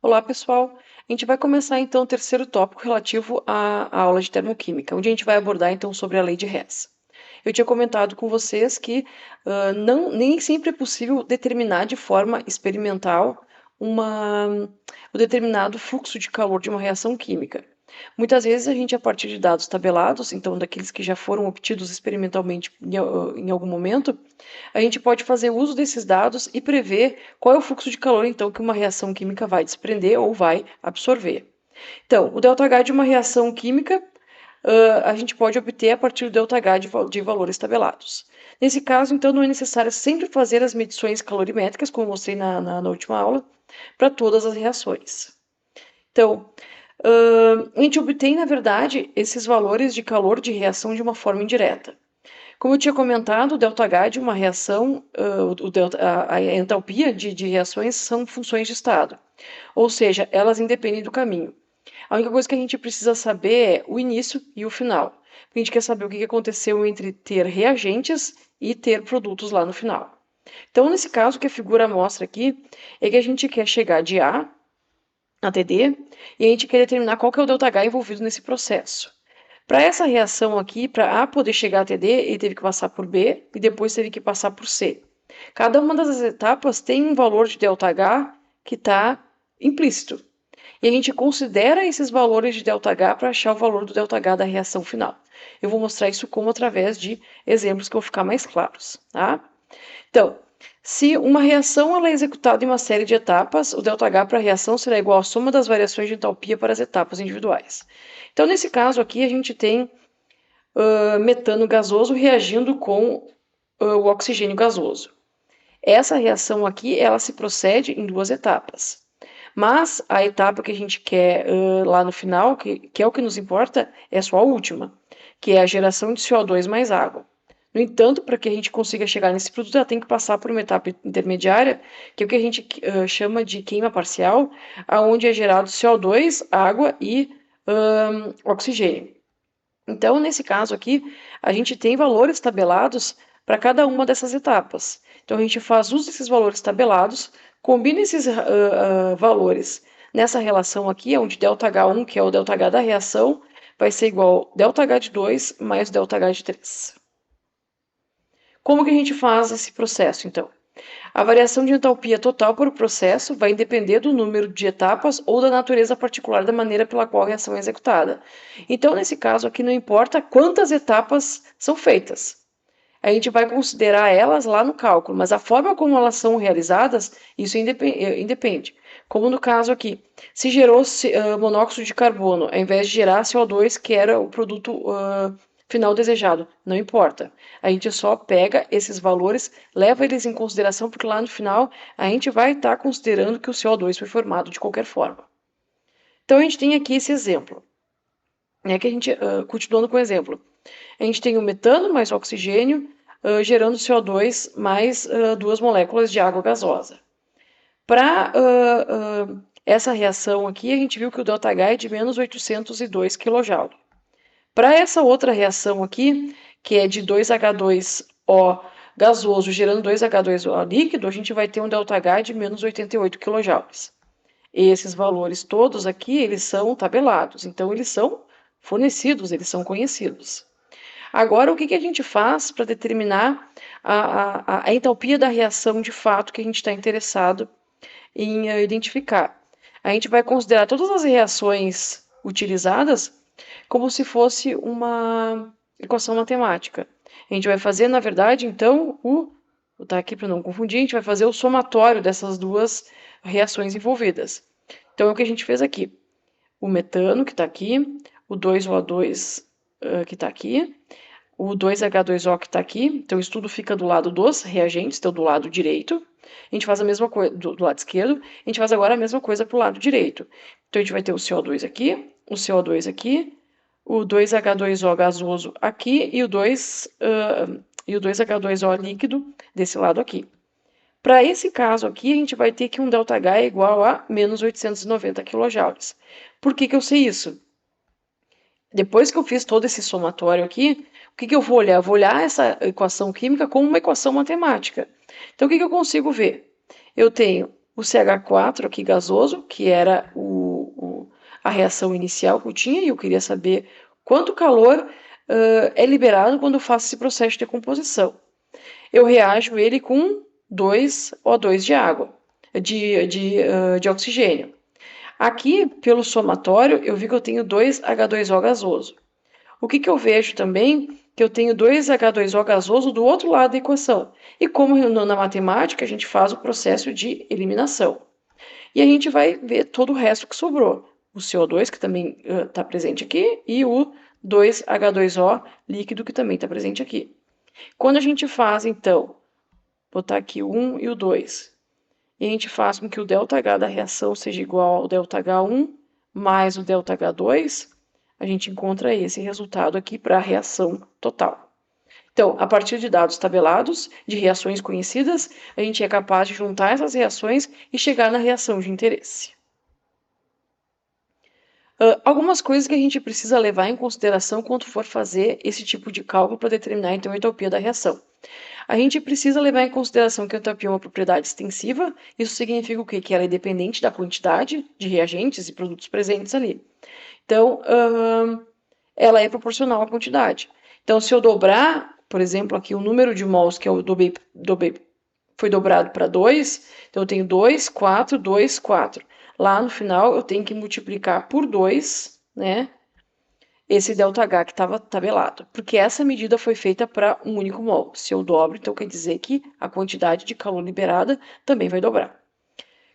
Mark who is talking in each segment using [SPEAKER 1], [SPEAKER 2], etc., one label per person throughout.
[SPEAKER 1] Olá, pessoal! A gente vai começar então o terceiro tópico relativo à aula de termoquímica, onde a gente vai abordar então sobre a lei de Hess. Eu tinha comentado com vocês que nem sempre é possível determinar de forma experimental o determinado fluxo de calor de uma reação química. Muitas vezes a gente, a partir de dados tabelados, então daqueles que já foram obtidos experimentalmente em algum momento, a gente pode fazer uso desses dados e prever qual é o fluxo de calor então que uma reação química vai desprender ou vai absorver. Então, o ΔH de uma reação química a gente pode obter a partir do ΔH de valores tabelados. Nesse caso, então, não é necessário sempre fazer as medições calorimétricas, como mostrei na última aula, para todas as reações. Então, a gente obtém, na verdade, esses valores de calor de reação de uma forma indireta. Como eu tinha comentado, o ΔH de uma reação, a entalpia de reações são funções de estado, ou seja, elas independem do caminho. A única coisa que a gente precisa saber é o início e o final. A gente quer saber o que aconteceu entre ter reagentes e ter produtos lá no final. Então, nesse caso, o que a figura mostra aqui é que a gente quer chegar de A a TD e a gente quer determinar qual que é o ΔH envolvido nesse processo. Para essa reação aqui, para A poder chegar a TD, ele teve que passar por B e depois teve que passar por C. Cada uma das etapas tem um valor de ΔH que está implícito. E a gente considera esses valores de ΔH para achar o valor do ΔH da reação final. Eu vou mostrar isso como através de exemplos que vão ficar mais claros. Tá? Então, se uma reação ela é executada em uma série de etapas, o ΔH para a reação será igual à soma das variações de entalpia para as etapas individuais. Então, nesse caso aqui, a gente tem metano gasoso reagindo com o oxigênio gasoso. Essa reação aqui, ela se procede em duas etapas. Mas a etapa que a gente quer lá no final, que é o que nos importa, é só a última, que é a geração de CO2 mais água. No entanto, para que a gente consiga chegar nesse produto, ela tem que passar por uma etapa intermediária, que é o que a gente chama de queima parcial, onde é gerado CO2, água e oxigênio. Então, nesse caso aqui, a gente tem valores tabelados para cada uma dessas etapas. Então, a gente faz uso desses valores tabelados, combina esses valores nessa relação aqui, onde ΔH1, que é o ΔH da reação, vai ser igual ao ΔH de 2 mais ΔH de 3. Como que a gente faz esse processo, então? A variação de entalpia total por processo vai depender do número de etapas ou da natureza particular da maneira pela qual a reação é executada. Então, nesse caso aqui, não importa quantas etapas são feitas. A gente vai considerar elas lá no cálculo, mas a forma como elas são realizadas, isso independe. Como no caso aqui, se gerou monóxido de carbono, ao invés de gerar CO2, que era o produto final desejado, não importa. A gente só pega esses valores, leva eles em consideração, porque lá no final a gente vai estar considerando que o CO2 foi formado de qualquer forma. Então a gente tem aqui esse exemplo, né, que a gente, continuando com o exemplo, a gente tem o metano mais oxigênio gerando CO2 mais duas moléculas de água gasosa. Para essa reação aqui, a gente viu que o ΔH é de menos 802 kJ. Para essa outra reação aqui, que é de 2H2O gasoso gerando 2H2O líquido, a gente vai ter um ΔH de menos 88 kJ. Esses valores todos aqui, eles são tabelados, então eles são fornecidos, eles são conhecidos. Agora, o que a gente faz para determinar a entalpia da reação de fato que a gente está interessado em identificar? A gente vai considerar todas as reações utilizadas como se fosse uma equação matemática. A gente vai fazer, na verdade, então, vou botar aqui para não confundir, a gente vai fazer o somatório dessas duas reações envolvidas. Então, é o que a gente fez aqui. O metano, que está aqui, o 2O2, que está aqui, o 2H2O que está aqui, então isso tudo fica do lado dos reagentes, então do lado direito. A gente faz a mesma coisa do lado esquerdo, a gente faz agora a mesma coisa para o lado direito. Então a gente vai ter o CO2 aqui, o CO2 aqui, o 2H2O gasoso aqui e o 2H2O líquido desse lado aqui. Para esse caso aqui, a gente vai ter que um ΔH é igual a menos 890 kJ. Por que eu sei isso? Depois que eu fiz todo esse somatório aqui, o que eu vou olhar? Eu vou olhar essa equação química como uma equação matemática. Então, o que eu consigo ver? Eu tenho o CH4 aqui gasoso, que era a reação inicial que eu tinha, e eu queria saber quanto calor é liberado quando eu faço esse processo de decomposição. Eu reajo ele com 2O2 de água, de oxigênio. Aqui, pelo somatório, eu vi que eu tenho 2H2O gasoso. O que eu vejo também? Que eu tenho 2H2O gasoso do outro lado da equação. E como na matemática, a gente faz o processo de eliminação. E a gente vai ver todo o resto que sobrou. O CO2, que também está presente aqui, e o 2H2O líquido, que também está presente aqui. Quando a gente faz, então, botar aqui o 1 e o 2, e a gente faz com que o ΔH da reação seja igual ao ΔH1 mais o ΔH2, a gente encontra esse resultado aqui para a reação total. Então, a partir de dados tabelados, de reações conhecidas, a gente é capaz de juntar essas reações e chegar na reação de interesse. Algumas coisas que a gente precisa levar em consideração quando for fazer esse tipo de cálculo para determinar então a entropia da reação. A gente precisa levar em consideração que a entropia é uma propriedade extensiva. Isso significa o quê? Que ela é dependente da quantidade de reagentes e produtos presentes ali. Então, ela é proporcional à quantidade. Então, se eu dobrar, por exemplo, aqui o número de mols que eu dobrei foi dobrado para 2, então eu tenho 2, 4, 2, 4. Lá no final eu tenho que multiplicar por 2, né? Esse ΔH que estava tabelado, porque essa medida foi feita para um único mol. Se eu dobro, então quer dizer que a quantidade de calor liberada também vai dobrar.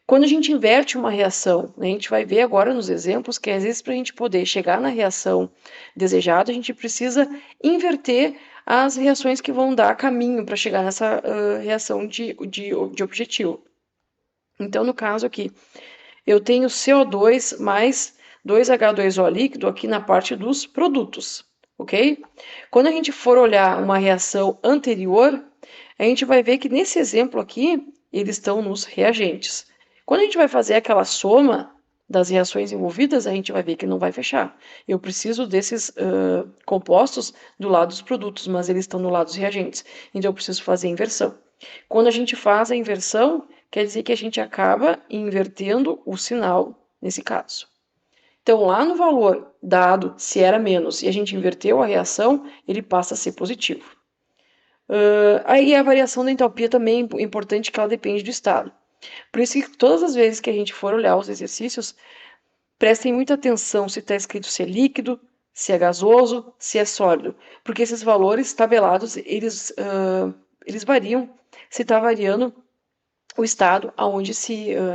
[SPEAKER 1] Quando a gente inverte uma reação, né, a gente vai ver agora nos exemplos que às vezes para a gente poder chegar na reação desejada, a gente precisa inverter as reações que vão dar caminho para chegar nessa reação de objetivo. Então, no caso aqui, eu tenho CO2 mais 2H2O líquido aqui na parte dos produtos, ok? Quando a gente for olhar uma reação anterior, a gente vai ver que nesse exemplo aqui, eles estão nos reagentes. Quando a gente vai fazer aquela soma das reações envolvidas, a gente vai ver que não vai fechar. Eu preciso desses compostos do lado dos produtos, mas eles estão no lado dos reagentes. Então eu preciso fazer a inversão. Quando a gente faz a inversão, quer dizer que a gente acaba invertendo o sinal nesse caso. Então, lá no valor dado, se era menos e a gente inverteu a reação, ele passa a ser positivo. Aí a variação da entalpia também é importante, que ela depende do estado. Por isso que todas as vezes que a gente for olhar os exercícios, prestem muita atenção se está escrito se é líquido, se é gasoso, se é sólido, porque esses valores tabelados, eles variam se está variando o estado onde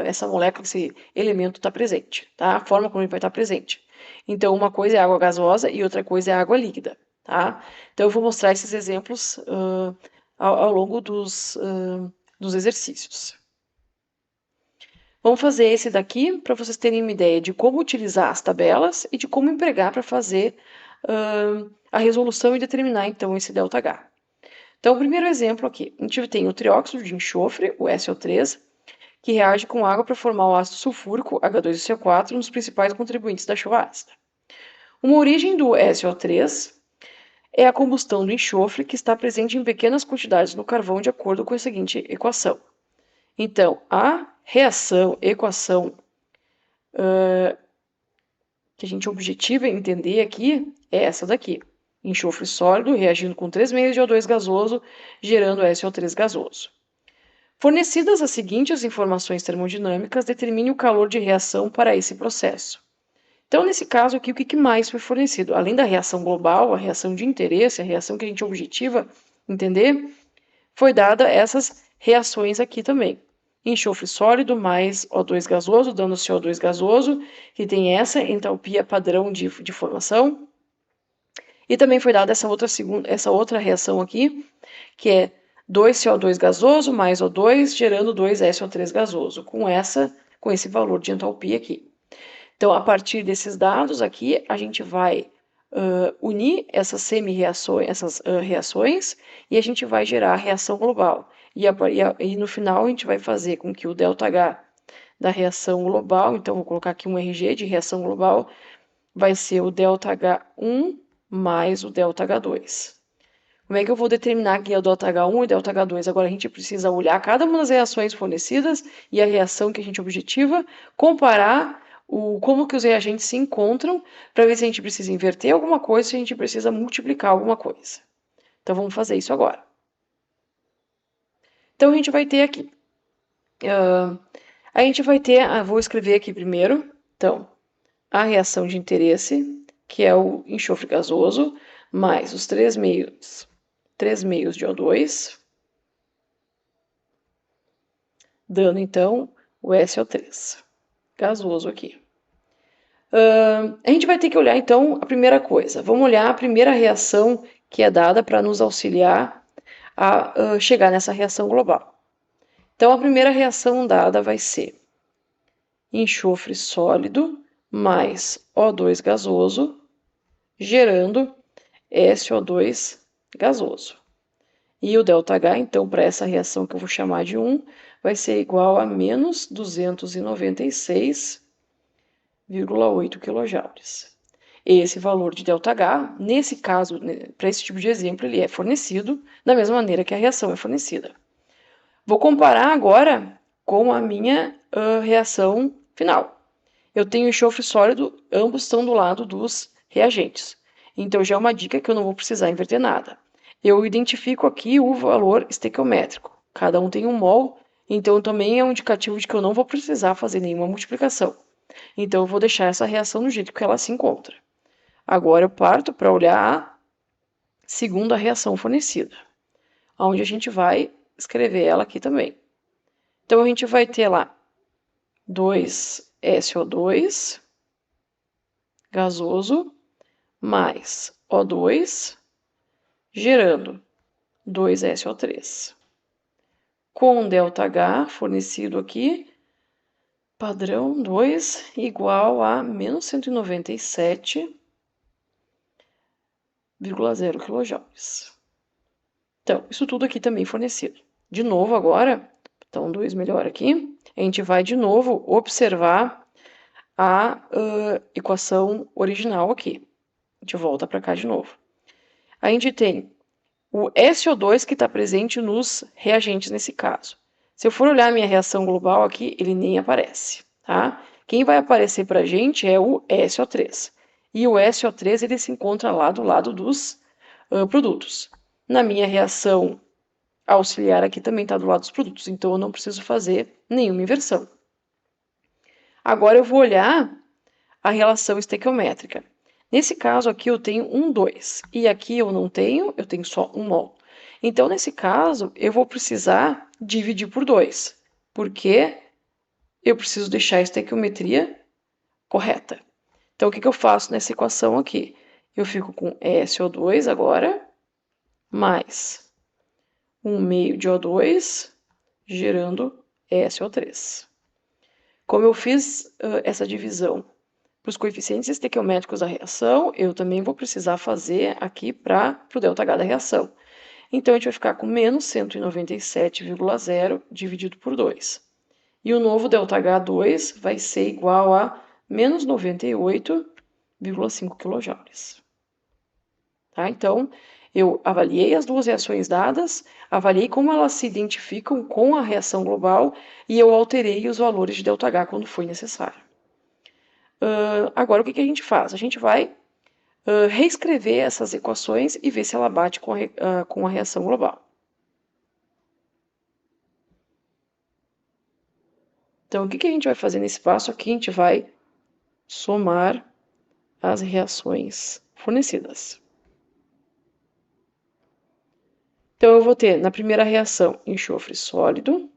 [SPEAKER 1] essa molécula, esse elemento está presente, tá? A forma como ele vai estar presente. Então, uma coisa é água gasosa e outra coisa é água líquida, tá? Então, eu vou mostrar esses exemplos ao longo dos exercícios. Vamos fazer esse daqui para vocês terem uma ideia de como utilizar as tabelas e de como empregar para fazer a resolução e determinar, então, esse ΔH. Então, o primeiro exemplo aqui, a gente tem o trióxido de enxofre, o SO3, que reage com água para formar o ácido sulfúrico, H2SO4, um dos principais contribuintes da chuva ácida. Uma origem do SO3 é a combustão do enxofre, que está presente em pequenas quantidades no carvão, de acordo com a seguinte equação. Então, a equação que a gente objetiva entender aqui é essa daqui. Enxofre sólido reagindo com 3 meios de O2 gasoso, gerando SO3 gasoso. Fornecidas as seguintes informações termodinâmicas, determine o calor de reação para esse processo. Então, nesse caso aqui, o que mais foi fornecido? Além da reação global, a reação de interesse, a reação que a gente objetiva entender, foi dada essas reações aqui também. Enxofre sólido mais O2 gasoso, dando CO2 gasoso, que tem essa entalpia padrão de formação. E também foi dada essa outra reação aqui, que é 2CO2 gasoso mais O2, gerando 2SO3 gasoso, com esse valor de entalpia aqui. Então, a partir desses dados aqui, a gente vai unir essas semi-reações, essas reações, e a gente vai gerar a reação global. E no final, a gente vai fazer com que o ΔH da reação global, então vou colocar aqui um RG de reação global, vai ser o ΔH1 mais o ΔH2. Como é que eu vou determinar que é o ΔH1 e ΔH2? Agora a gente precisa olhar cada uma das reações fornecidas e a reação que a gente objetiva, comparar como que os reagentes se encontram, para ver se a gente precisa inverter alguma coisa, se a gente precisa multiplicar alguma coisa. Então vamos fazer isso agora. Então a gente vai ter aqui, vou escrever aqui primeiro, então, a reação de interesse, que é o enxofre gasoso, mais os 3 meios de O2, dando então o SO3 gasoso aqui. A gente vai ter que olhar então a primeira coisa. Vamos olhar a primeira reação que é dada para nos auxiliar a chegar nessa reação global. Então a primeira reação dada vai ser enxofre sólido mais O2 gasoso, gerando SO2 gasoso. E o ΔH, então, para essa reação que eu vou chamar de 1, vai ser igual a menos 296,8 kJ. Esse valor de ΔH, nesse caso, para esse tipo de exemplo, ele é fornecido da mesma maneira que a reação é fornecida. Vou comparar agora com a minha reação final. Eu tenho enxofre sólido, ambos estão do lado dos reagentes. Então já é uma dica que eu não vou precisar inverter nada. Eu identifico aqui o valor estequiométrico. Cada um tem um mol, então também é um indicativo de que eu não vou precisar fazer nenhuma multiplicação. Então eu vou deixar essa reação no jeito que ela se encontra. Agora eu parto para olhar a segunda reação fornecida, onde a gente vai escrever ela aqui também. Então a gente vai ter lá 2SO2 gasoso mais O2, gerando 2SO3. Com ΔH fornecido aqui, padrão 2 igual a menos 197,0 kJ. Então, isso tudo aqui também fornecido. De novo agora, então 2 melhor aqui, a gente vai de novo observar a equação original aqui. A gente volta para cá de novo. A gente tem o SO2 que está presente nos reagentes nesse caso. Se eu for olhar a minha reação global aqui, ele nem aparece, tá? Quem vai aparecer para a gente é o SO3. E o SO3 ele se encontra lá do lado dos produtos. Na minha reação auxiliar aqui também está do lado dos produtos, então eu não preciso fazer nenhuma inversão. Agora eu vou olhar a relação estequiométrica. Nesse caso aqui eu tenho 2, e aqui eu tenho só 1 mol. Então, nesse caso, eu vou precisar dividir por 2, porque eu preciso deixar a estequiometria correta. Então, o que eu faço nessa equação aqui? Eu fico com SO2 agora, mais 1 meio de O2, gerando SO3. Como eu fiz essa divisão para os coeficientes estequiométricos da reação, eu também vou precisar fazer aqui para o ΔH da reação. Então, a gente vai ficar com menos 197,0 dividido por 2. E o novo ΔH2 vai ser igual a menos 98,5 kJ. Tá? Então, eu avaliei as duas reações dadas, avaliei como elas se identificam com a reação global e eu alterei os valores de ΔH quando foi necessário. Agora, o que a gente faz? A gente vai reescrever essas equações e ver se ela bate com a reação global. Então, o que a gente vai fazer nesse passo aqui? A gente vai somar as reações fornecidas. Então, eu vou ter na primeira reação enxofre sólido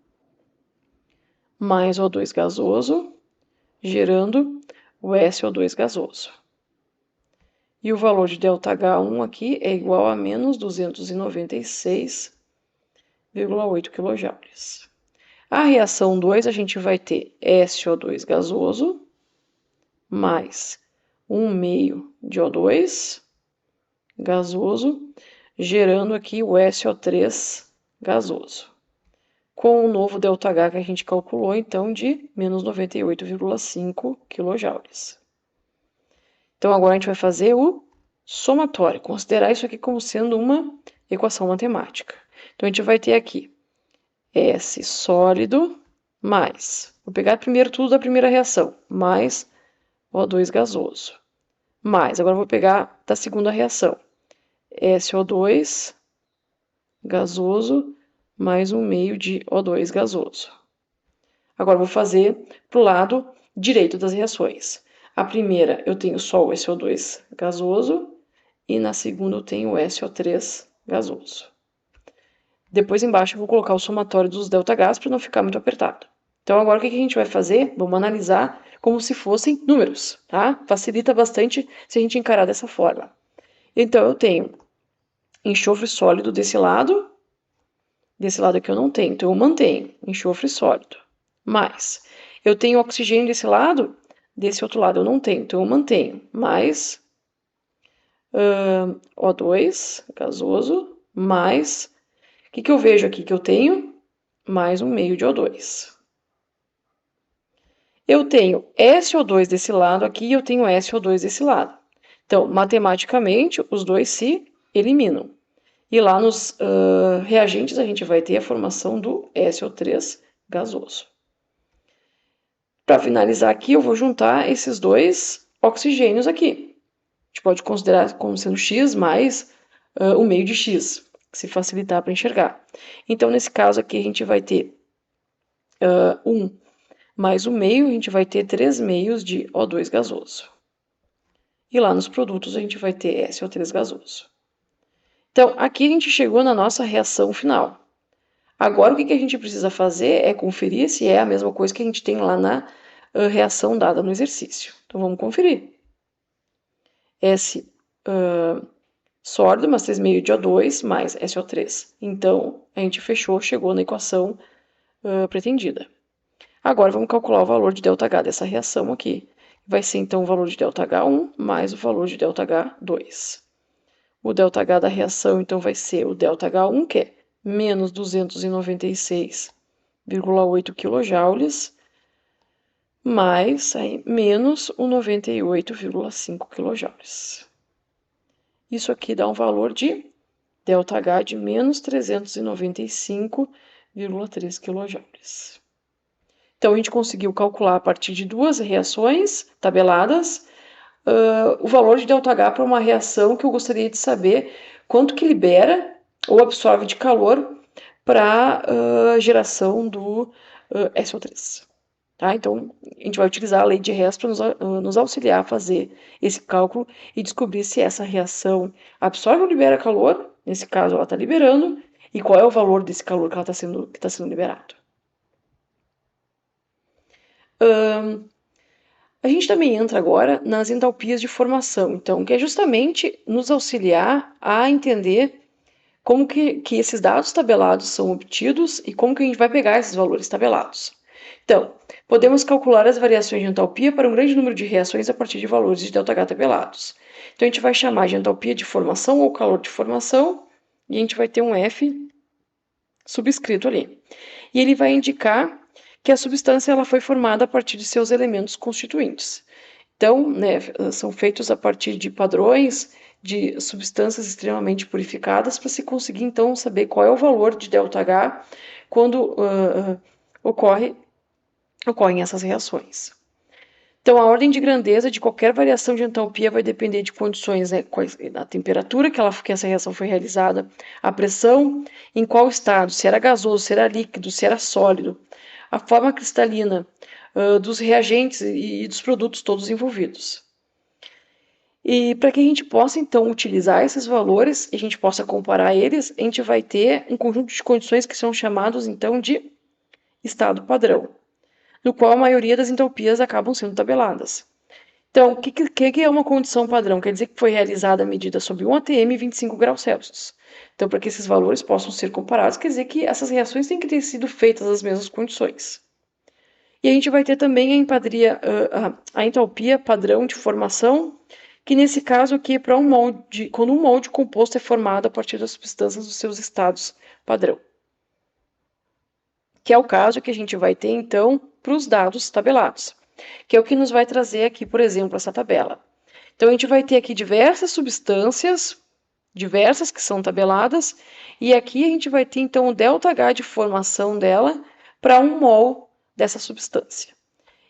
[SPEAKER 1] mais O2 gasoso, gerando o SO2 gasoso. E o valor de ΔH1 aqui é igual a menos 296,8 kJ. A reação 2, a gente vai ter SO2 gasoso mais 1 meio de O2 gasoso, gerando aqui o SO3 gasoso. Com o novo ΔH que a gente calculou, então, de menos 98,5 kJ. Então, agora a gente vai fazer o somatório, considerar isso aqui como sendo uma equação matemática. Então, a gente vai ter aqui S sólido mais, vou pegar primeiro tudo da primeira reação, mais O2 gasoso. Mais, agora vou pegar da segunda reação, SO2 gasoso mais 1,5 de O2 gasoso. Agora vou fazer para o lado direito das reações. A primeira eu tenho só o SO2 gasoso e na segunda eu tenho o SO3 gasoso. Depois embaixo eu vou colocar o somatório dos ΔH para não ficar muito apertado. Então agora o que a gente vai fazer? Vamos analisar como se fossem números, tá? Facilita bastante se a gente encarar dessa forma. Então eu tenho enxofre sólido desse lado aqui eu não tenho, então eu mantenho enxofre sólido. Mais, eu tenho oxigênio desse lado, desse outro lado eu não tenho, então eu mantenho. Mais O2 gasoso, mais, o que eu vejo aqui que eu tenho? Mais 1,5 de O2. Eu tenho SO2 desse lado aqui e eu tenho SO2 desse lado. Então, matematicamente, os dois se eliminam. E lá nos reagentes a gente vai ter a formação do SO3 gasoso. Para finalizar aqui, eu vou juntar esses dois oxigênios aqui. A gente pode considerar como sendo X mais 1,5 de X, se facilitar para enxergar. Então, nesse caso aqui, a gente vai ter 1 mais 1,5, a gente vai ter 3 meios de O2 gasoso. E lá nos produtos a gente vai ter SO3 gasoso. Então, aqui a gente chegou na nossa reação final. Agora, o que a gente precisa fazer é conferir se é a mesma coisa que a gente tem lá na reação dada no exercício. Então, vamos conferir. S sólido, mais 3,5 de O2, mais SO3. Então, a gente fechou, chegou na equação pretendida. Agora, vamos calcular o valor de ΔH dessa reação aqui. Vai ser, então, o valor de ΔH1 mais o valor de ΔH2. O ΔH da reação, então, vai ser o ΔH1, que é menos 296,8 kJ, mais aí, menos o 98,5 kJ. Isso aqui dá um valor de ΔH de menos 395,3 kJ. Então, a gente conseguiu calcular a partir de duas reações tabeladas o valor de ΔH para uma reação que eu gostaria de saber quanto que libera ou absorve de calor para a geração do SO3. Tá? Então, a gente vai utilizar a lei de Hess para nos auxiliar a fazer esse cálculo e descobrir se essa reação absorve ou libera calor, nesse caso ela está liberando, e qual é o valor desse calor que ela está sendo liberado. A gente também entra agora nas entalpias de formação, então, que é justamente nos auxiliar a entender como que esses dados tabelados são obtidos e como que a gente vai pegar esses valores tabelados. Então, podemos calcular as variações de entalpia para um grande número de reações a partir de valores de ΔH tabelados. Então, a gente vai chamar de entalpia de formação ou calor de formação e a gente vai ter um F subscrito ali. E ele vai indicar que a substância ela foi formada a partir de seus elementos constituintes. Então, né, são feitos a partir de padrões de substâncias extremamente purificadas para se conseguir, então, saber qual é o valor de ΔH quando ocorrem essas reações. Então, a ordem de grandeza de qualquer variação de entalpia vai depender de condições, né, da temperatura que essa reação foi realizada, a pressão, em qual estado, se era gasoso, se era líquido, se era sólido, a forma cristalina dos reagentes e dos produtos todos envolvidos. E para que a gente possa, então, utilizar esses valores e a gente possa comparar eles, a gente vai ter um conjunto de condições que são chamados, então, de estado padrão, no qual a maioria das entalpias acabam sendo tabeladas. Então, o que é uma condição padrão? Quer dizer que foi realizada a medida sob 1 atm e 25 graus Celsius. Então, para que esses valores possam ser comparados, quer dizer que essas reações têm que ter sido feitas nas mesmas condições. E a gente vai ter também a entalpia padrão de formação, que nesse caso aqui é para quando um molde composto é formado a partir das substâncias dos seus estados padrão. Que é o caso que a gente vai ter, então, para os dados tabelados, que é o que nos vai trazer aqui, por exemplo, essa tabela. Então, a gente vai ter aqui diversas substâncias diversas que são tabeladas, e aqui a gente vai ter então o ΔH de formação dela para 1 mol dessa substância.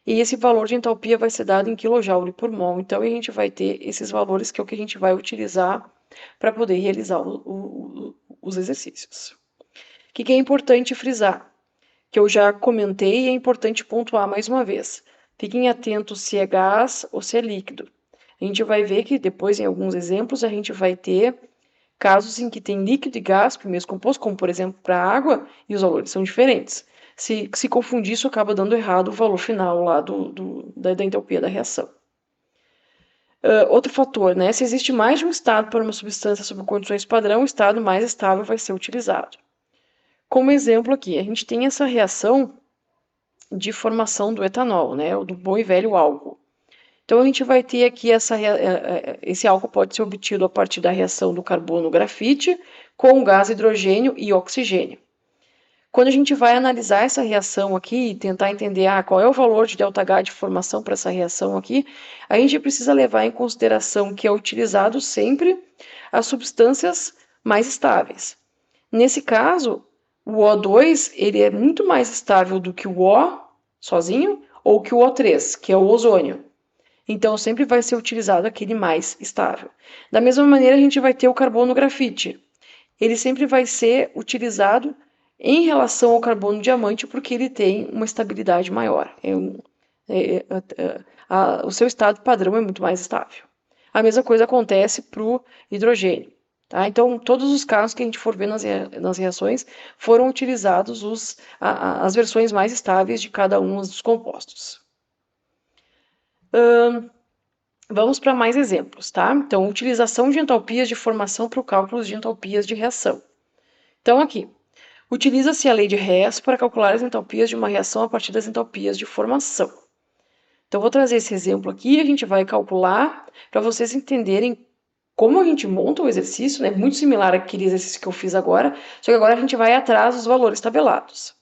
[SPEAKER 1] E esse valor de entalpia vai ser dado em kJ por mol, então a gente vai ter esses valores que é o que a gente vai utilizar para poder realizar os exercícios. O que é importante frisar? Que eu já comentei e é importante pontuar mais uma vez. Fiquem atentos se é gás ou se é líquido. A gente vai ver que depois, em alguns exemplos, a gente vai ter casos em que tem líquido e gás para o mesmo composto, como por exemplo para a água, e os valores são diferentes. Se confundir, isso acaba dando errado o valor final lá da entalpia da reação. Outro fator, né? Se existe mais de um estado para uma substância sob condições padrão, o estado mais estável vai ser utilizado. Como exemplo aqui, a gente tem essa reação de formação do etanol, né? Do bom e velho álcool. Então, a gente vai ter aqui esse álcool pode ser obtido a partir da reação do carbono grafite com o gás hidrogênio e oxigênio. Quando a gente vai analisar essa reação aqui e tentar entender qual é o valor de ΔH de formação para essa reação aqui, a gente precisa levar em consideração que é utilizado sempre as substâncias mais estáveis. Nesse caso, o O2 ele é muito mais estável do que o O sozinho ou que o O3, que é o ozônio. Então, sempre vai ser utilizado aquele mais estável. Da mesma maneira, a gente vai ter o carbono grafite. Ele sempre vai ser utilizado em relação ao carbono diamante porque ele tem uma estabilidade maior. O seu estado padrão é muito mais estável. A mesma coisa acontece para o hidrogênio. Tá? Então, todos os casos que a gente for ver nas reações foram utilizados as versões mais estáveis de cada um dos compostos. Vamos para mais exemplos, tá? Então, utilização de entalpias de formação para o cálculo de entalpias de reação. Então, aqui, utiliza-se a lei de Hess para calcular as entalpias de uma reação a partir das entalpias de formação. Então, vou trazer esse exemplo aqui e a gente vai calcular para vocês entenderem como a gente monta o exercício, né? Muito similar àquele exercício que eu fiz agora, só que agora a gente vai atrás dos valores tabelados.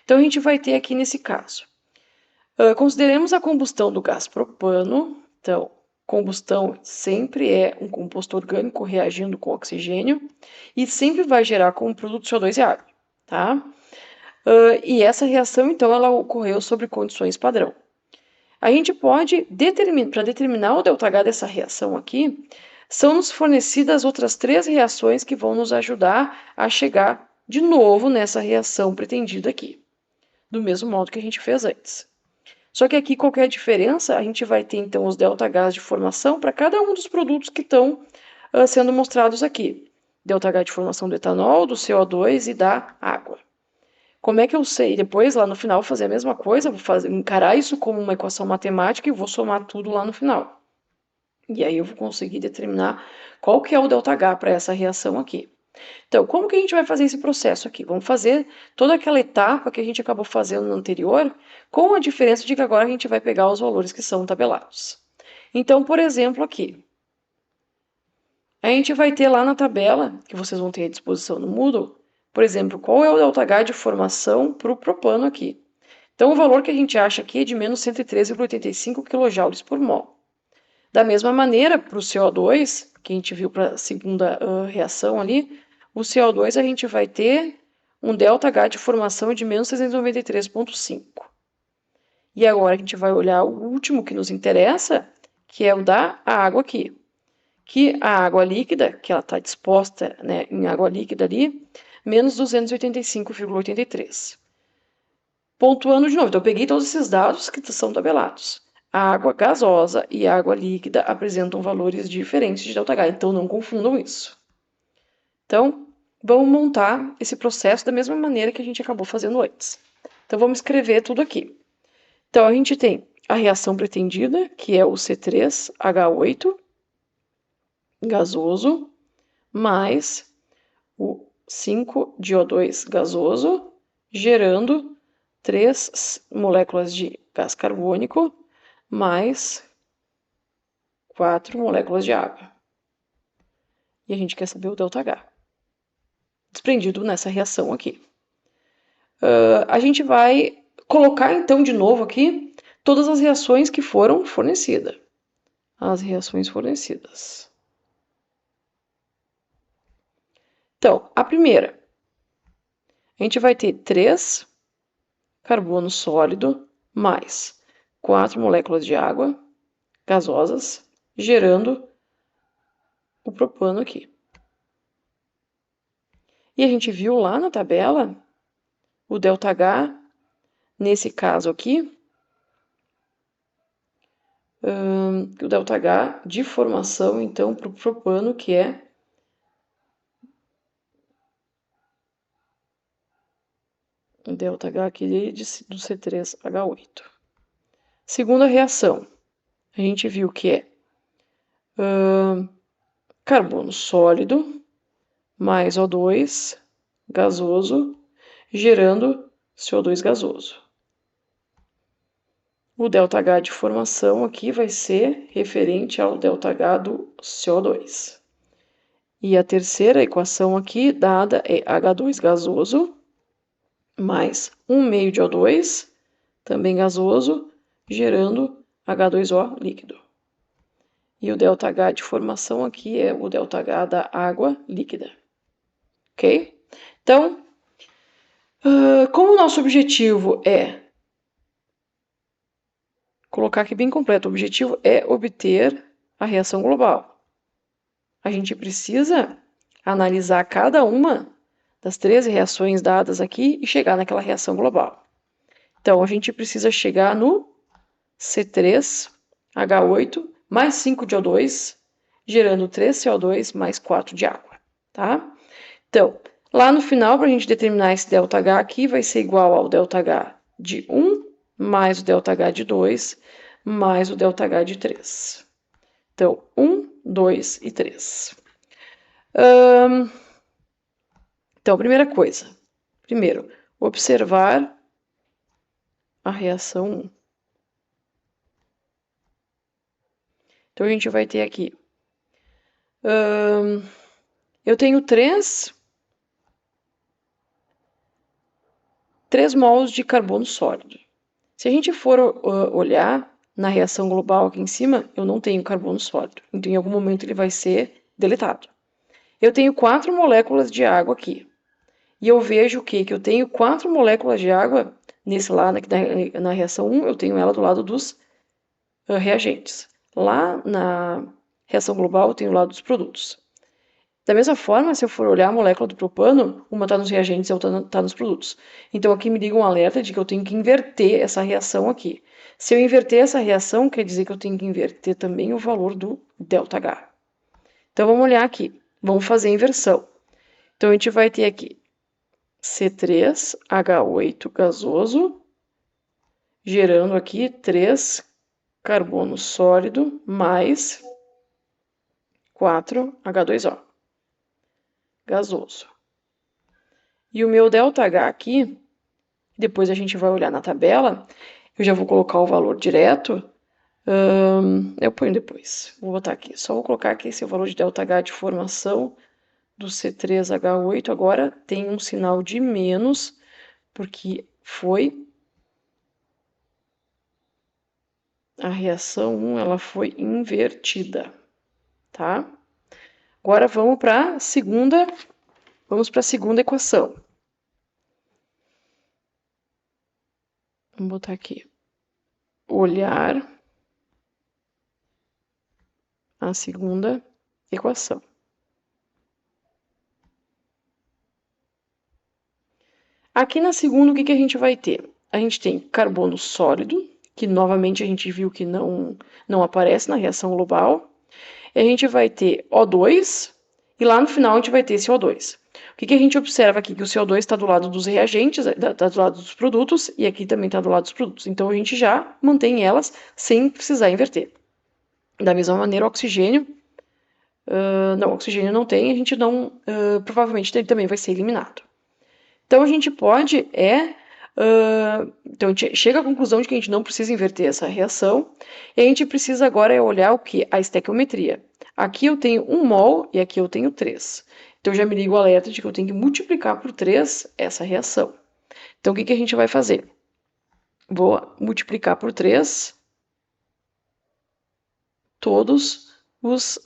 [SPEAKER 1] Então, a gente vai ter aqui nesse caso. Consideremos a combustão do gás propano. Então, combustão sempre é um composto orgânico reagindo com oxigênio e sempre vai gerar como produto CO2 e água, tá? E essa reação, então, ela ocorreu sobre condições padrão. A gente pode para determinar o ΔH dessa reação aqui, são-nos fornecidas outras 3 reações que vão nos ajudar a chegar de novo nessa reação pretendida aqui, do mesmo modo que a gente fez antes. Só que aqui, qual que é a diferença? A gente vai ter, então, os ΔHs de formação para cada um dos produtos que estão sendo mostrados aqui. ΔH de formação do etanol, do CO2 e da água. Como é que eu sei? Depois, lá no final, fazer a mesma coisa, vou encarar isso como uma equação matemática e vou somar tudo lá no final. E aí eu vou conseguir determinar qual que é o ΔH para essa reação aqui. Então, como que a gente vai fazer esse processo aqui? Vamos fazer toda aquela etapa que a gente acabou fazendo no anterior, com a diferença de que agora a gente vai pegar os valores que são tabelados. Então, por exemplo, aqui, a gente vai ter lá na tabela, que vocês vão ter à disposição no Moodle, por exemplo, qual é o ΔH de formação para o propano aqui. Então, o valor que a gente acha aqui é de menos 113,85 kJ por mol. Da mesma maneira, para o CO2, que a gente viu para a segunda reação ali, o CO2 a gente vai ter um ΔH de formação de menos 393,5. E agora a gente vai olhar o último que nos interessa, que é o da água aqui. Que a água líquida, que ela está disposta, né, em água líquida ali, menos 285,83. Pontuando de novo, então eu peguei todos esses dados que são tabelados. A água gasosa e a água líquida apresentam valores diferentes de ΔH, então não confundam isso. Então, vamos montar esse processo da mesma maneira que a gente acabou fazendo antes. Então, vamos escrever tudo aqui. Então, a gente tem a reação pretendida, que é o C3H8 gasoso, mais o 5-DO2 gasoso, gerando 3 moléculas de gás carbônico, mais 4 moléculas de água. E a gente quer saber o ΔH, desprendido nessa reação aqui. A gente vai colocar, então, de novo aqui, todas as reações que foram fornecidas. As reações fornecidas. Então, a primeira, a gente vai ter 3 carbono sólido mais 4 moléculas de água gasosas, gerando o propano aqui. E a gente viu lá na tabela o ΔH, nesse caso aqui, o ΔH de formação, então, para o propano, que é o ΔH aqui do C3H8. Segunda reação, a gente viu que é carbono sólido mais O2 gasoso, gerando CO2 gasoso. O ΔH de formação aqui vai ser referente ao ΔH do CO2. E a terceira equação aqui dada é H2 gasoso mais 1 meio de O2, também gasoso, gerando H2O líquido. E o ΔH de formação aqui é o ΔH da água líquida. Ok? Então, como o nosso objetivo é colocar aqui bem completo, o objetivo é obter a reação global. A gente precisa analisar cada uma das 13 reações dadas aqui e chegar naquela reação global. Então, a gente precisa chegar no C3H8 mais 5 de O2, gerando 3 CO2 mais 4 de água, tá? Então, lá no final, para a gente determinar esse ΔH aqui, vai ser igual ao ΔH de 1 mais o ΔH de 2 mais o ΔH de 3. Então, 1, 2 e 3. Então, primeira coisa. Primeiro, observar a reação 1. Então, a gente vai ter aqui. Eu tenho 3 mols de carbono sólido. Se a gente for olhar na reação global aqui em cima, eu não tenho carbono sólido. Então, em algum momento, ele vai ser deletado. Eu tenho 4 moléculas de água aqui. E eu vejo o quê? Que eu tenho 4 moléculas de água nesse lado, aqui na reação 1, eu tenho ela do lado dos reagentes. Lá na reação global, eu tenho o lado dos produtos. Da mesma forma, se eu for olhar a molécula do propano, uma está nos reagentes e a outra está nos produtos. Então, aqui me liga um alerta de que eu tenho que inverter essa reação aqui. Se eu inverter essa reação, quer dizer que eu tenho que inverter também o valor do ΔH. Então, vamos olhar aqui. Vamos fazer a inversão. Então, a gente vai ter aqui C3H8 gasoso, gerando aqui 3 carbono sólido mais 4 H2O gasoso. E o meu ΔH aqui, depois a gente vai olhar na tabela, eu já vou colocar o valor direto, eu ponho depois, vou botar aqui, só vou colocar aqui esse valor de ΔH de formação do C3H8, agora tem um sinal de menos, porque foi a reação 1, ela foi invertida, tá? Agora vamos para a segunda equação. Vamos botar aqui. Olhar a segunda equação. Aqui na segunda, o que a gente vai ter? A gente tem carbono sólido, que novamente a gente viu que não aparece na reação global. E a gente vai ter O2, e lá no final a gente vai ter esse O2. O que a gente observa aqui? Que o CO2 está do lado dos reagentes, está do lado dos produtos, e aqui também está do lado dos produtos. Então, a gente já mantém elas sem precisar inverter. Da mesma maneira, o oxigênio, não, oxigênio não tem, a gente não, provavelmente ele também vai ser eliminado. Então, a gente pode então, a gente chega à conclusão de que a gente não precisa inverter essa reação, e a gente precisa agora olhar o que? A estequiometria. Aqui eu tenho 1 mol e aqui eu tenho 3. Então, já me liga o alerta de que eu tenho que multiplicar por 3 essa reação. Então, o que a gente vai fazer? Vou multiplicar por 3 todos os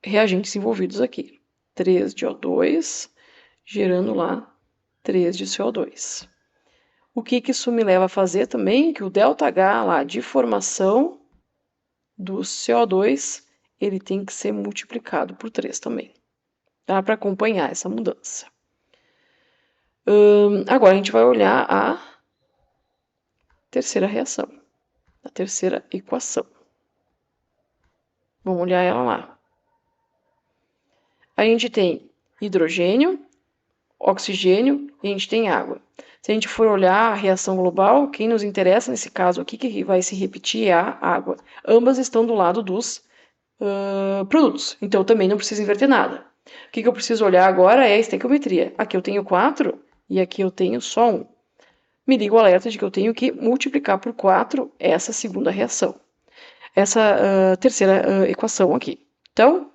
[SPEAKER 1] reagentes envolvidos aqui. 3 de O2, gerando lá 3 de CO2. O que isso me leva a fazer também? Que o ΔH lá de formação do CO2, ele tem que ser multiplicado por 3 também, tá? Para acompanhar essa mudança. Agora a gente vai olhar a terceira reação, a terceira equação. Vamos olhar ela lá. A gente tem hidrogênio, oxigênio e a gente tem água. Se a gente for olhar a reação global, quem nos interessa nesse caso aqui, que vai se repetir, é a água. Ambas estão do lado dos produtos, então também não precisa inverter nada. O que eu preciso olhar agora é a estequiometria. Aqui eu tenho 4 e aqui eu tenho só 1. Me liga o alerta de que eu tenho que multiplicar por 4 essa segunda reação. Essa terceira equação aqui. Então,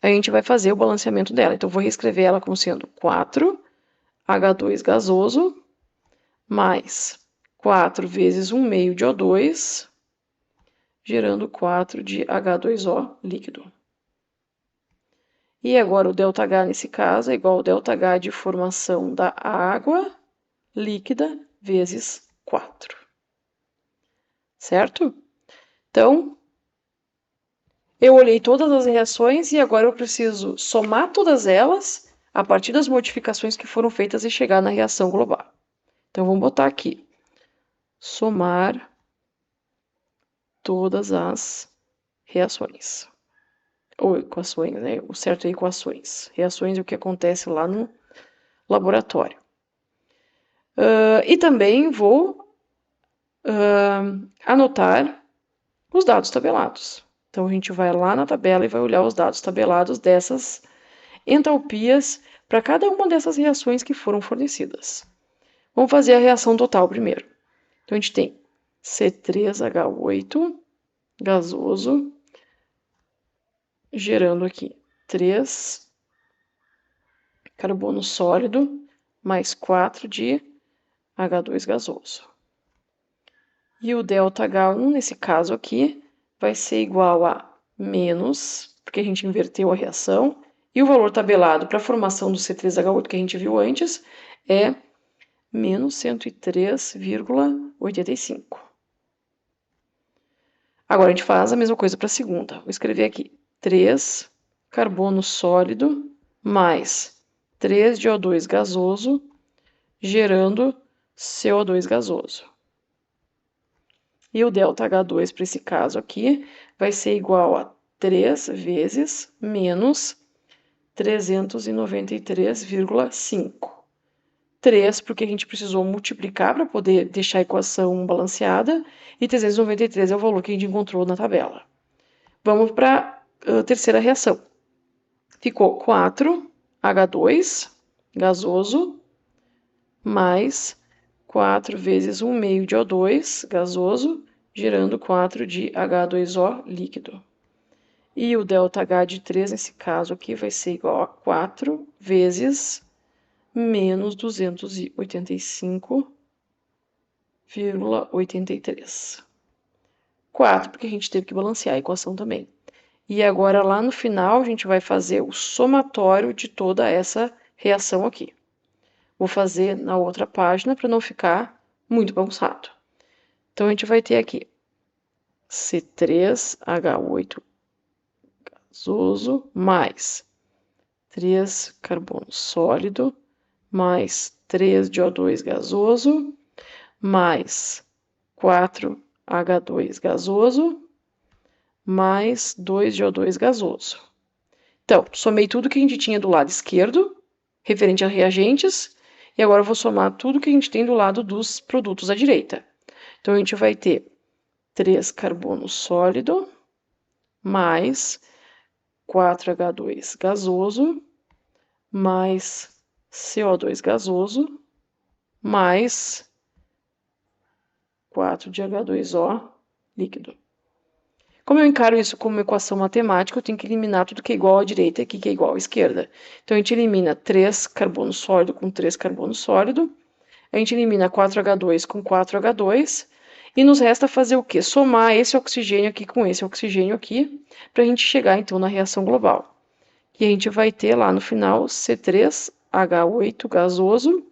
[SPEAKER 1] a gente vai fazer o balanceamento dela. Então, eu vou reescrever ela como sendo 4H2 gasoso mais 4 vezes 1 meio de O2, gerando 4 de H2O líquido. E agora o ΔH nesse caso é igual ao ΔH de formação da água líquida vezes 4. Certo? Então, eu olhei todas as reações e agora eu preciso somar todas elas a partir das modificações que foram feitas e chegar na reação global. Então, vamos botar aqui. Somar todas as reações. Ou equações, né? O certo é equações. Reações é o que acontece lá no laboratório. E também vou anotar os dados tabelados. Então, a gente vai lá na tabela e vai olhar os dados tabelados dessas entalpias para cada uma dessas reações que foram fornecidas. Vamos fazer a reação total primeiro. Então, a gente tem C3H8 gasoso, gerando aqui 3 carbono sólido mais 4 de H2 gasoso. E o ΔH1, nesse caso aqui, vai ser igual a menos, porque a gente inverteu a reação, e o valor tabelado para a formação do C3H8 que a gente viu antes é menos 103,85. Agora a gente faz a mesma coisa para a segunda. Vou escrever aqui 3 carbono sólido mais 3 de O2 gasoso, gerando CO2 gasoso. E o ΔH2 para esse caso aqui vai ser igual a 3 vezes menos 393,5. 3 porque a gente precisou multiplicar para poder deixar a equação balanceada, e 393 é o valor que a gente encontrou na tabela. Vamos para a terceira reação. Ficou 4H2 gasoso mais 4 vezes 1 meio de O2 gasoso, gerando 4 de H2O líquido. E o ΔH de 3, nesse caso aqui, vai ser igual a 4 vezes menos 285,83. 4, porque a gente teve que balancear a equação também. E agora, lá no final, a gente vai fazer o somatório de toda essa reação aqui. Vou fazer na outra página para não ficar muito bagunçado. Então, a gente vai ter aqui C3H8 gasoso mais 3 carbono sólido mais 3 de O2 gasoso mais 4H2 gasoso mais 2 de O2 gasoso. Então, somei tudo que a gente tinha do lado esquerdo, referente a reagentes, e agora eu vou somar tudo que a gente tem do lado dos produtos à direita. Então, a gente vai ter 3 carbono sólido mais 4H2 gasoso mais CO2 gasoso mais 4 de H2O líquido. Como eu encaro isso como uma equação matemática, eu tenho que eliminar tudo que é igual à direita e aqui que é igual à esquerda. Então, a gente elimina 3 carbono sólido com 3 carbono sólido, a gente elimina 4H2 com 4H2, e nos resta fazer o quê? Somar esse oxigênio aqui com esse oxigênio aqui, para a gente chegar, então, na reação global, E a gente vai ter lá no final C3H8 gasoso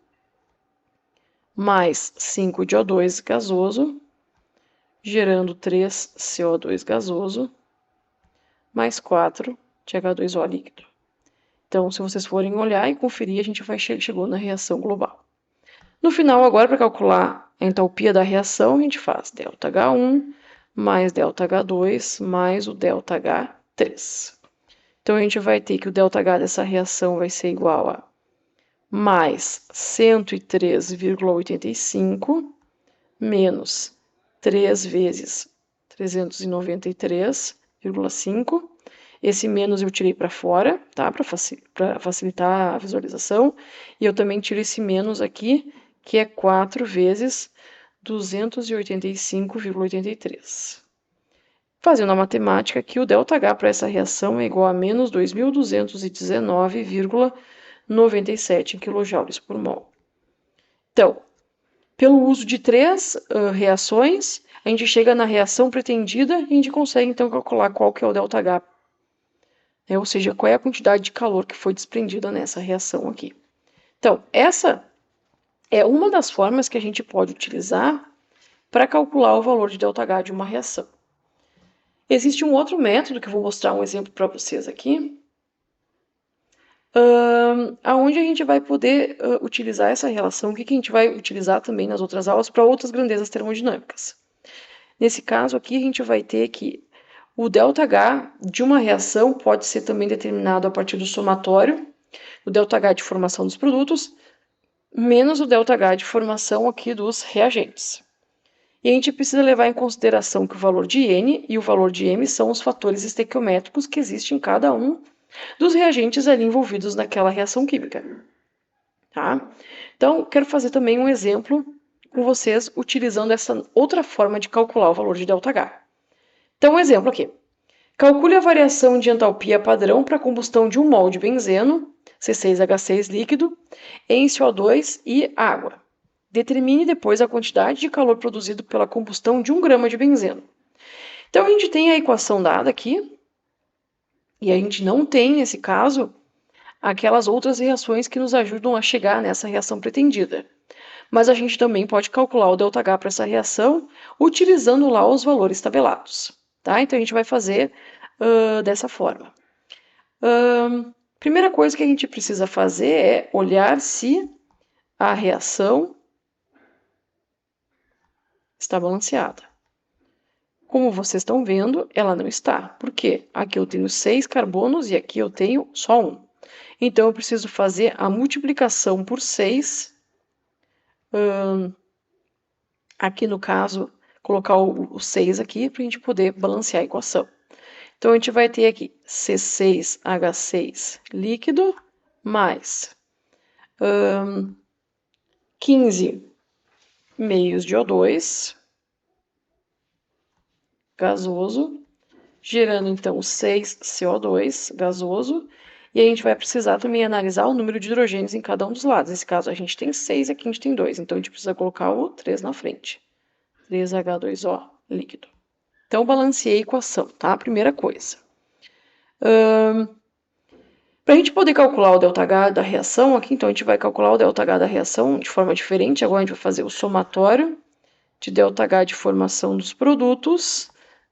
[SPEAKER 1] mais 5 de O2 gasoso, gerando 3 CO2 gasoso, mais 4 de H2O líquido. Então, se vocês forem olhar e conferir, a gente chegou na reação global. No final, agora, para calcular a entalpia da reação, a gente faz ΔH1 mais ΔH2 mais o ΔH3. Então, a gente vai ter que o ΔH dessa reação vai ser igual a mais 103,85 menos 3 vezes 393,5. Esse menos eu tirei para fora, tá? Para facilitar a visualização. E eu também tiro esse menos aqui, que é 4 vezes 285,83. Fazendo a matemática aqui, o ΔH para essa reação é igual a menos 2.219,97 kJ por mol. Então, pelo uso de 3 reações, a gente chega na reação pretendida e a gente consegue, então, calcular qual que é o ΔH, ou seja, qual é a quantidade de calor que foi desprendida nessa reação aqui. Então, essa é uma das formas que a gente pode utilizar para calcular o valor de ΔH de uma reação. Existe um outro método, que eu vou mostrar um exemplo para vocês aqui, onde a gente vai poder utilizar essa relação, que a gente vai utilizar também nas outras aulas para outras grandezas termodinâmicas. Nesse caso aqui, a gente vai ter que o ΔH de uma reação pode ser também determinado a partir do somatório, o ΔH de formação dos produtos, menos o ΔH de formação aqui dos reagentes. E a gente precisa levar em consideração que o valor de N e o valor de M são os fatores estequiométricos que existem em cada um dos reagentes ali envolvidos naquela reação química. Tá? Então, quero fazer também um exemplo com vocês utilizando essa outra forma de calcular o valor de ΔH. Então, um exemplo aqui. Calcule a variação de entalpia padrão para a combustão de 1 mol de benzeno, C6H6 líquido, em CO2 e água. Determine depois a quantidade de calor produzido pela combustão de 1 grama de benzeno. Então, a gente tem a equação dada aqui, e a gente não tem, nesse caso, aquelas outras reações que nos ajudam a chegar nessa reação pretendida. Mas a gente também pode calcular o ΔH para essa reação utilizando lá os valores tabelados. Tá? Então, a gente vai fazer dessa forma. Primeira coisa que a gente precisa fazer é olhar se a reação está balanceada. Como vocês estão vendo, ela não está. Por quê? Aqui eu tenho 6 carbonos e aqui eu tenho só 1. Então, eu preciso fazer a multiplicação por 6. Aqui, no caso, colocar o 6 aqui para a gente poder balancear a equação. Então, a gente vai ter aqui C6H6 líquido mais 15 meios de O2 gasoso, gerando então 6 CO2 gasoso, e a gente vai precisar também analisar o número de hidrogênios em cada um dos lados. Nesse caso a gente tem 6 e aqui a gente tem 2, então a gente precisa colocar o 3 na frente. 3H2O líquido. Então balanceei a equação, tá? Primeira coisa. Para a gente poder calcular o ΔH da reação aqui, então a gente vai calcular o ΔH da reação de forma diferente. Agora a gente vai fazer o somatório de ΔH de formação dos produtos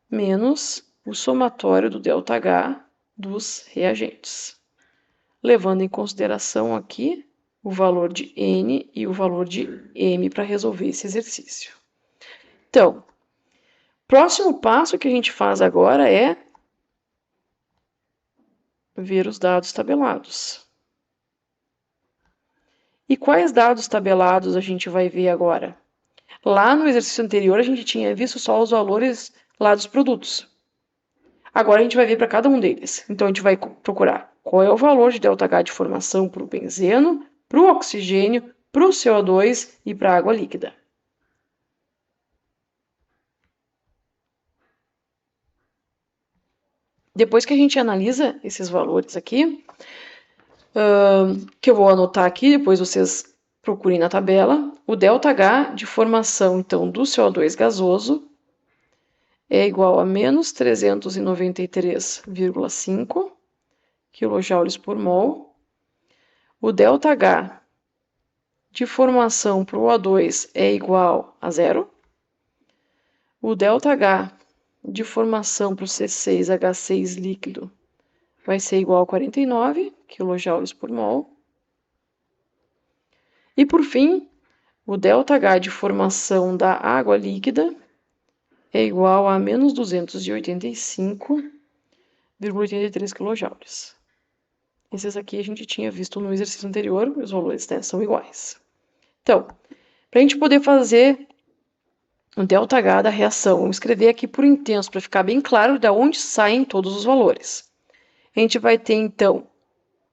[SPEAKER 1] menos o somatório do ΔH dos reagentes, levando em consideração aqui o valor de N e o valor de M para resolver esse exercício. Então, próximo passo que a gente faz agora é ver os dados tabelados. E quais dados tabelados a gente vai ver agora? Lá no exercício anterior a gente tinha visto só os valores lá dos produtos. Agora a gente vai ver para cada um deles. Então a gente vai procurar qual é o valor de ΔH de formação para o benzeno, para o oxigênio, para o CO2 e para a água líquida. Depois que a gente analisa esses valores aqui, que eu vou anotar aqui, depois vocês procurem na tabela, o ΔH de formação então do CO2 gasoso é igual a menos 393,5, kJ por mol. O ΔH de formação para o O2 é igual a 0. O ΔH de formação para o C6H6 líquido vai ser igual a 49 kJ por mol. E por fim, o ΔH de formação da água líquida é igual a menos 285,83 kJ. Esses aqui a gente tinha visto no exercício anterior, os valores, né, são iguais. Então, para a gente poder fazer o ΔH da reação, vamos escrever aqui por intenso, para ficar bem claro de onde saem todos os valores. A gente vai ter, então,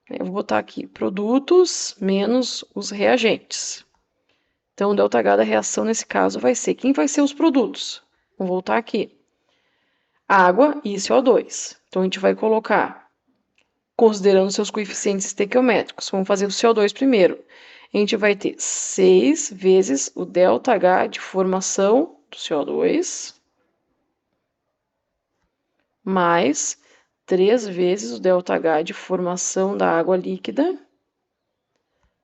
[SPEAKER 1] eu vou botar aqui, produtos menos os reagentes. Então, o ΔH da reação, nesse caso, vai ser, quem vai ser os produtos? Vamos voltar aqui. Água e CO2. Então, a gente vai colocar, considerando seus coeficientes estequiométricos, vamos fazer o CO2 primeiro. A gente vai ter 6 vezes o ΔH de formação do CO2, mais 3 vezes o ΔH de formação da água líquida,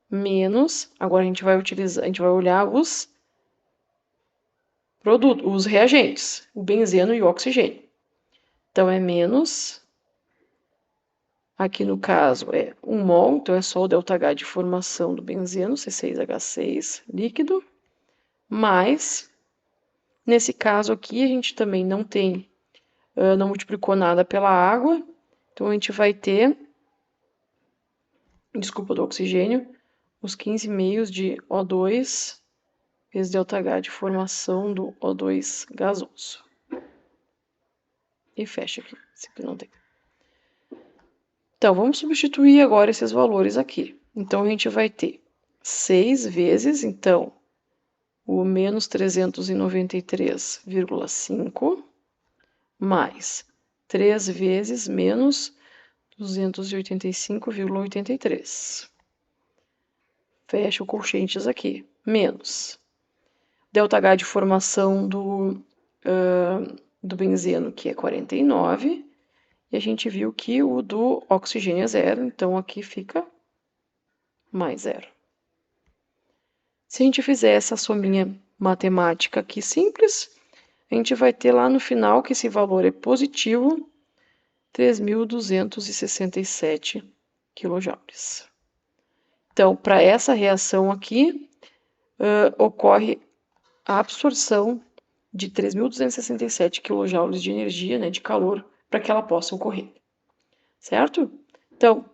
[SPEAKER 1] menos, agora a gente vai olhar os produtos, os reagentes, o benzeno e o oxigênio. Então, é menos, aqui no caso é 1 mol, então é só o ΔH de formação do benzeno, C6H6 líquido, mais, nesse caso aqui a gente também não tem, não multiplicou nada pela água, então a gente vai ter, desculpa, do oxigênio, os 15 meios de O2 vezes ΔH de formação do O2 gasoso. E fecha aqui, se não tem. Então, vamos substituir agora esses valores aqui. Então, a gente vai ter 6 vezes, então, o menos 393,5, mais 3 vezes menos 285,83. Fecha o colchetes aqui. Menos ΔH de formação do benzeno, que é 49, e a gente viu que o do oxigênio é 0, então aqui fica mais 0. Se a gente fizer essa sominha matemática aqui simples, a gente vai ter lá no final que esse valor é positivo, 3.267 kJ. Então, para essa reação aqui, ocorre a absorção de 3.267 kJ de energia, né, de calor, para que ela possa ocorrer, certo? Então,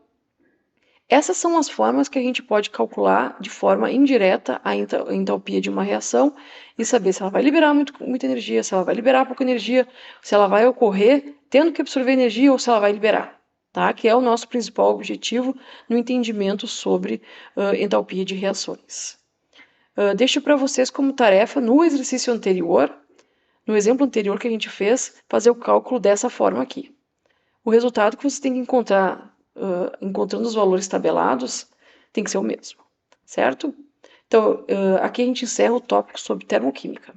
[SPEAKER 1] essas são as formas que a gente pode calcular de forma indireta a entalpia de uma reação e saber se ela vai liberar muita energia, se ela vai liberar pouca energia, se ela vai ocorrer tendo que absorver energia ou se ela vai liberar, tá? Que é o nosso principal objetivo no entendimento sobre entalpia de reações. Deixo para vocês como tarefa no exercício anterior, no exemplo anterior que a gente fez, fazer o cálculo dessa forma aqui. O resultado que você tem que encontrar, encontrando os valores tabelados, tem que ser o mesmo, certo? Então, aqui a gente encerra o tópico sobre termoquímica.